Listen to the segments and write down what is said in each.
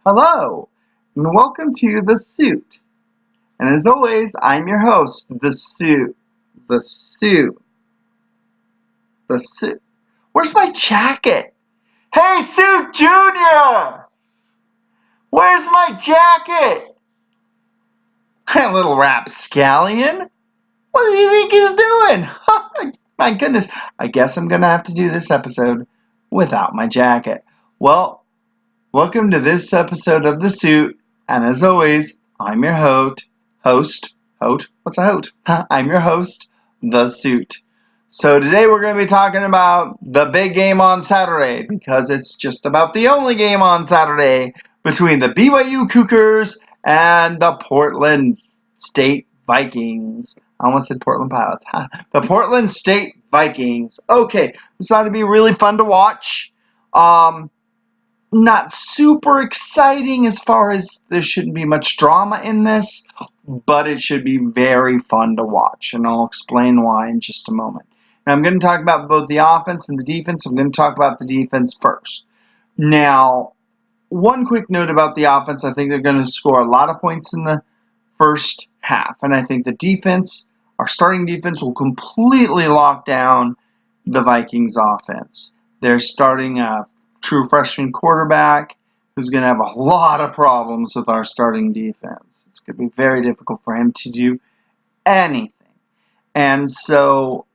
Hello, and welcome to The Suit. And as always, I'm your host, The Suit. The Suit. The Suit. Where's my jacket? Hey, Suit Junior! Where's my jacket? Little rapscallion. What do you think he's doing? My goodness, I guess I'm going to have to do this episode without my jacket. Well, welcome to this episode of The Suit, and as always, I'm your host, what's a host? I'm your host, The Suit. So today we're going to be talking about the big game on Saturday, because it's just about the only game on Saturday between the BYU Cougars and the Portland State Vikings. I almost said Portland Pilots. The Portland State Vikings. Okay, this ought to be really fun to watch. Not super exciting as far as there shouldn't be much drama in this, but it should be very fun to watch, and I'll explain why in just a moment. Now, I'm going to talk about both the offense and the defense. I'm going to talk about the defense first. Now, one quick note about the offense, I think they're going to score a lot of points in the first half, and I think the defense, our starting defense, will completely lock down the Vikings offense. They're starting a true freshman quarterback who's going to have a lot of problems with our starting defense. It's going to be very difficult for him to do anything. And so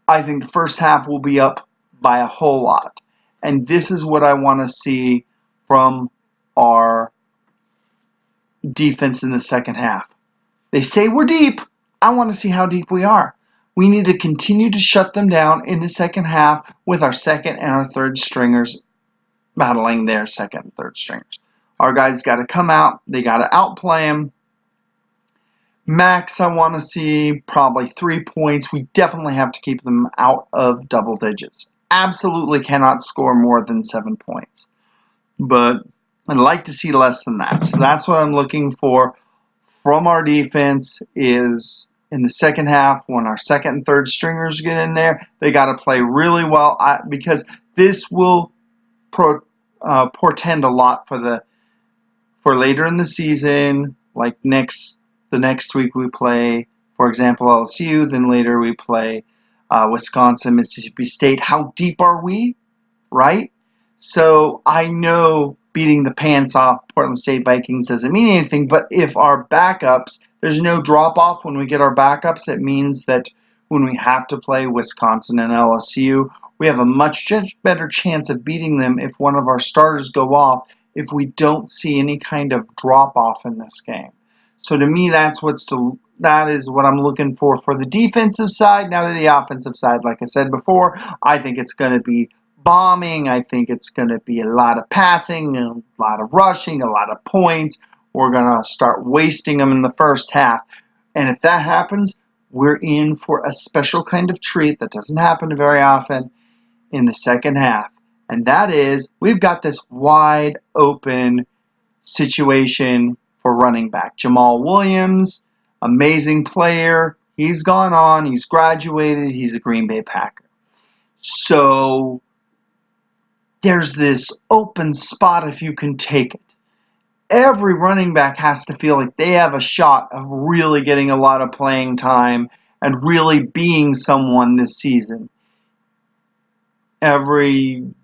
I think the first half will be up by a whole lot. And this is what I want to see from our defense in the second half. They say we're deep. I want to see how deep we are. We need to continue to shut them down in the second half with our second and our third stringers battling their second and third stringers. Our guys got to come out. They got to outplay them. Max, I want to see probably 3 points. We definitely have to keep them out of double digits. Absolutely cannot score more than 7 points. But I'd like to see less than that. So that's what I'm looking for from our defense is in the second half, when our second and third stringers get in there, they got to play really well because this will portend a lot for later in the season. Like the next week we play, for example, LSU. Then later we play Wisconsin, Mississippi State. How deep are we? Right? So I know beating the pants off Portland State Vikings doesn't mean anything, but if our backups, there's no drop-off when we get our backups, it means that when we have to play Wisconsin and LSU, we have a much better chance of beating them if one of our starters go off, if we don't see any kind of drop-off in this game. So to me, that is what I'm looking for the defensive side. Now to the offensive side, like I said before, I think it's going to be bombing. I think it's going to be a lot of passing, a lot of rushing, a lot of points. We're going to start wasting them in the first half. And if that happens, we're in for a special kind of treat that doesn't happen very often in the second half. And that is, we've got this wide open situation for running back. Jamal Williams, amazing player. He's gone on. He's graduated. He's a Green Bay Packer. So there's this open spot if you can take it. Every running back has to feel like they have a shot of really getting a lot of playing time and really being someone this season. Everyone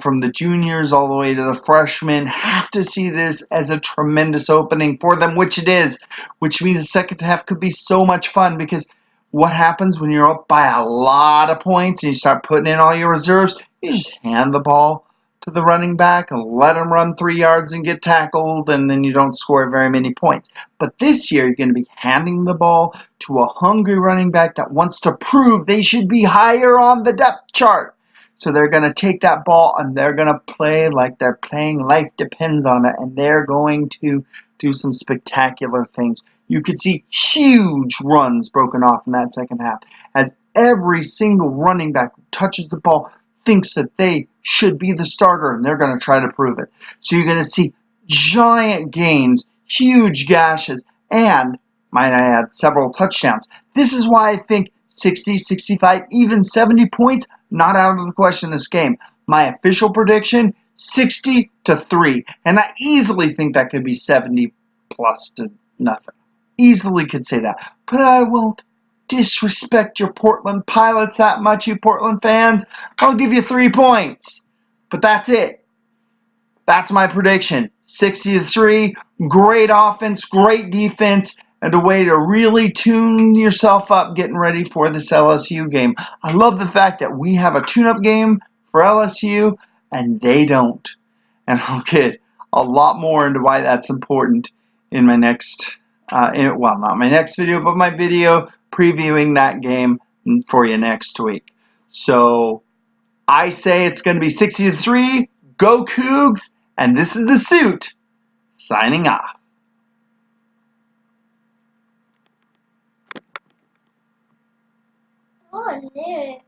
from the juniors all the way to the freshmen have to see this as a tremendous opening for them, which it is, which means the second half could be so much fun, because what happens when you're up by a lot of points and you start putting in all your reserves? You just hand the ball to the running back and let him run 3 yards and get tackled, and then you don't score very many points. But this year, you're going to be handing the ball to a hungry running back that wants to prove they should be higher on the depth chart. So they're going to take that ball and they're going to play like they're playing life depends on it, and they're going to do some spectacular things. You could see huge runs broken off in that second half as every single running back who touches the ball thinks that they should be the starter, and they're going to try to prove it. So you're going to see giant gains, huge gashes, and, might I add, several touchdowns. This is why I think 60, 65, even 70 points, not out of the question in this game. My official prediction, 60-3. And I easily think that could be 70 plus to nothing. Easily could say that. But I won't disrespect your Portland Pilots that much, you Portland fans. I'll give you 3 points. But that's it. That's my prediction. 60-3. Great offense, great defense, and a way to really tune yourself up getting ready for this LSU game. I love the fact that we have a tune-up game for LSU, and they don't. And I'll get a lot more into why that's important in my next, well, not my next video, but my video previewing that game for you next week. So I say it's going to be 60-3. Go Cougs! And this is the Suit signing off. Oh, no.